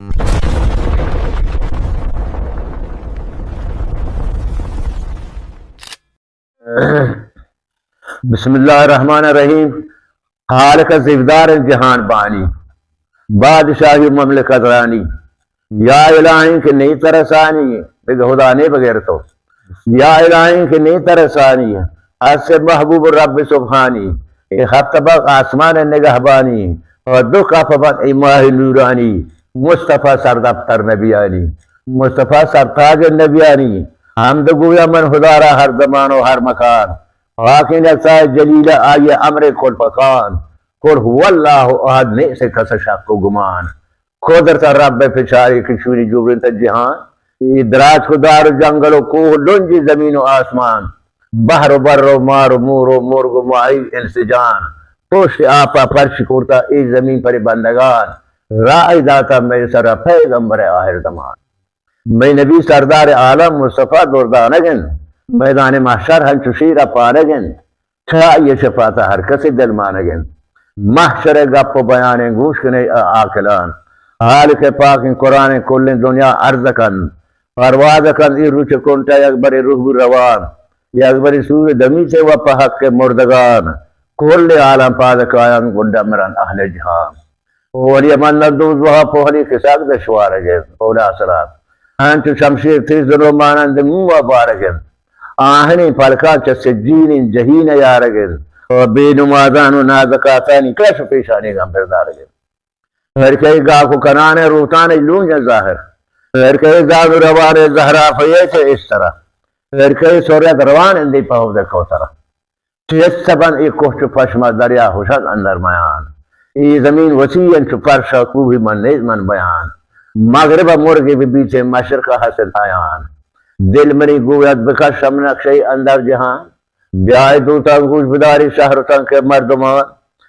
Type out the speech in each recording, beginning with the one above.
बिस्मिल्लाहिर्रहमानिर्रहीम। हाल का जिवदार जहान बानी, बादशाही ममलिकत रानी, या इलाही के नहीं तरसानी खुदा ने बगैर तो, या इलाही के नहीं तरसानी हद से महबूब रब सुबहानी, हफ्तबक आसमान निगहबानी और दुख अफबत इमाह नूरानी, मुस्तफ़ा सरदफ्तर नबियानी, मुस्तफ़ा सरताज नबियानी, हमद गुया मन खुदारा हर जमान और हर मकान, वाकिन जलीला आये अमर कुल फकान, कुल हुवल्लाहु अहद ने से कसशक को गुमान, कुदरत रब फिशारी किशोरी जुबरत जहान, इदराज खुदार जंगलो कोह लुंजी जमीन व आसमान, बहरो बर्रो मारो मोरो मुर्गो माही इंसजान, पोश आपा फर्श कोरता इस जमीन पर बंदगान, राय दाता मेरे सरा पैगंबर आहिर जमान, मैं नबी सरदार आलम मुस्तफ़ा दुर्दानगन, मैदान महशर हंचुशीरा पानगन, छा ये शफाता हर कसे दिल मानगन, महशर गप बयान गूश कने आकलान, हाल के पाक कुरान कुल्ल दुनिया अर्जकन, परवाजकन रुच कुंटा अकबर रूह रवान, अकबर सूर दमी से व पहक के मुर्दगान, कुल्ल आलम पाद कायम गुड्डमरन अहले जहान, और ये मन दूध वह पोहली के साथ दशवार गए ओला असरात, हंच शमशीर थी जुलो मानंद मुंह बारगन, आहनी फलका चजीन जहीन यारगन, और बेनुमाजान नाजकातानी कैश पेशानी गंभीरदारगन, हर कई गा को कनाने रूताने लूंज जाहिर, हर कई जादू रवाने जहरा फये इस तरह, हर कई सोरियत रवान इंदी पहुँच देखो तरह, चेस सबन एक कोश पश्मा दरिया हुशद अंदर मयान, ये जमीन वसी अंच परशा भी मन मन बयान, मगरब मुर्गे भी बीचे मशरक हसन आयान, दिल मरी गुयत बिका शमनक शई अंदर जहान, ब्याह दूता गुज बिदारी शहर तंग के मर्दमान,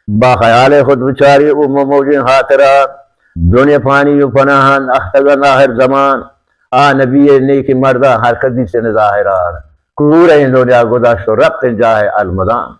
बाखयाल खुद बिचारी उम मौजिन हातरा, दुनिया पानी पनाहन अख्तगन आहर जमान, आ नबी ने की मर्दा हर कदी से नजाहिरान, कूर दुनिया गुदाश्त रब्त जाए अलमदान,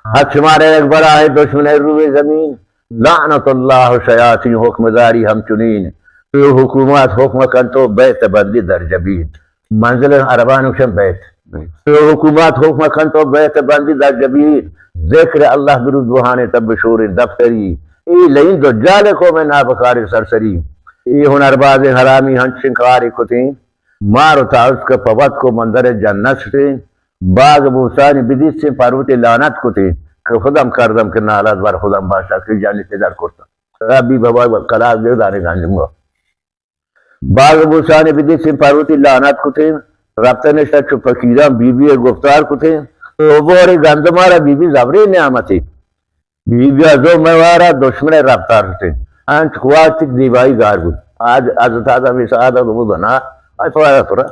हद शुमारे एक बड़ा है दुश्मन रूए जमीन, लानतुल्लाह शयातीन हुक्मदारी हम चुनीन, तो हुकूमत हुक्म कन तो बैत बंदी दर जबीन, मंजिल अरबान बैत, तो हुकूमत हुक्म कन तो बैत बंदी दर जबीन, जिक्र अल्लाह बिरुद बुहाने तब शूर दफ्तरी, ई लईन दो जाले को मैं नाबकारी सरसरी, ई हुनरबाज हरामी हंस शिंकारी कुतीन, मारो था उसके पवत को मंजर जन्नत से, बाग बूसानी बिदित से पार्वती लानत कुतीन, खुदम करदम के नालात बार खुदम बादशाह की जानी से दर करता, अभी बाबा कलाक दे दाने गांजूंगा, बाग बूसानी बिदित से पार्वती लानत कुतीन, रब्ता ने सच फकीरा बीबी गुफ्तार कुतीन, तो वो अरे गंदमारा बीबी जबरी नियामती, बीबी जो मेवारा दुश्मन रफ्तार थे, अंत कुआतिक दीवाई गारबू, आज ताजा मिसादा वो बना, आज थोड़ा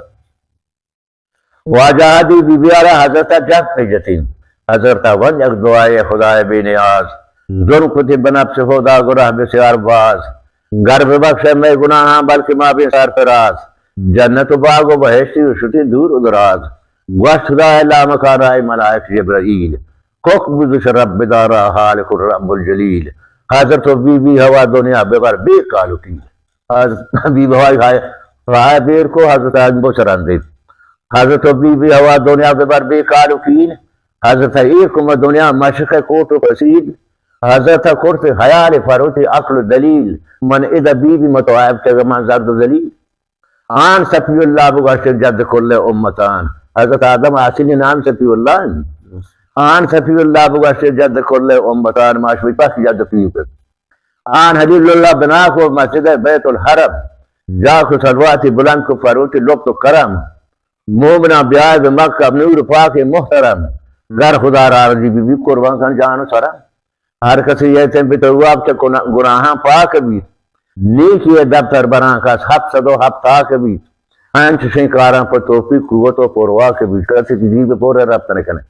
वाजादी बीबियारा हजरत जग पे जतीन, हजरत वन एक दुआए खुदाए बेनियाज, जुर्म कुति बनब से खुदा गुनाह बेसियार बाज, गर्भ बख्श में गुनाह बल्कि माँ भी सार फराज, जन्नत बागो बहेशी शुति दूर उदराज, वसदा लाम खानाए मलाइक जिब्राइल, कुक बुजुश रब दारा हाल खुर रब्बुल जलील, हजरत बीबी हवा दुनिया बेगर बेकालू की, बीबी हवा खाए राय बेर को हजरत अनबो चरांदे, हजरत बीबी हवा दुनिया बेगर बेकालू की, हजरत एक दुनिया मशक कोट फसीद, हजरत कुर्त हयाल फरोती अक्ल दलील, मन इदा बीबी मतवाब तगमा जर्द दलील, आन सफीउल्लाह बुगश जद कुल्ले उम्मतान, हजरत आदम आसिल नाम सफीउल्लाह, आन सफीउल्लाह बुगश जद कुल्ले उम्मतान माशवी पस जद पीप, आन हलीलुल्लाह बना को मस्जिद बैतुल हरम, जा को सलवाती बुलंद को फरोती लोग तो करम, मोमना ब्याज मक्का नूर पाक मुहतरम, घर खुदा राजी बीबी कुर्बान कर जानो सारा, हर कसी ये थे बितुआ अब तक गुनाह पाक भी, नीक ये दफ्तर बना का हफ्त सदो हफ्ता के भी, अंश शिकारा पर तोफी कुवतो पोरवा के भी, कैसे जी पे पोरे रब्त ने कने,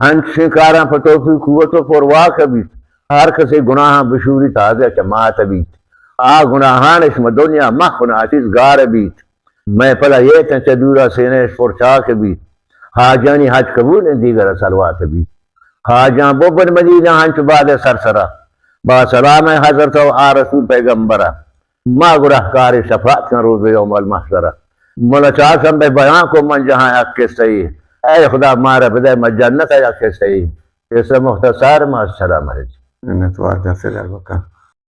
अंश शिकारा पर तोफी कुवतो पोरवा के भी, हर कसी गुनाह बशूरी ताज़े जमात भी, आ गुनाहान इसमें दुनिया मखनाचिस गार भी, मैं पला ये थे चदूरा सेने फुरचा के भी, हाजानी हज कबूल ने दीगर सलवात भी, हाजा बोबन मदीना हंच बाद सरसरा, बा सलाम हजरत आ रसूल पैगंबरा, माँ गुरहकार शफात का रोज यौमल महशर मोला चासम बे बयां को मन जहाँ अक्के सही ऐ खुदा मारा बदे मैं जन्नत है अक्के सही ये सब मुख्तसार माशरा मरे इन्हें तो आज से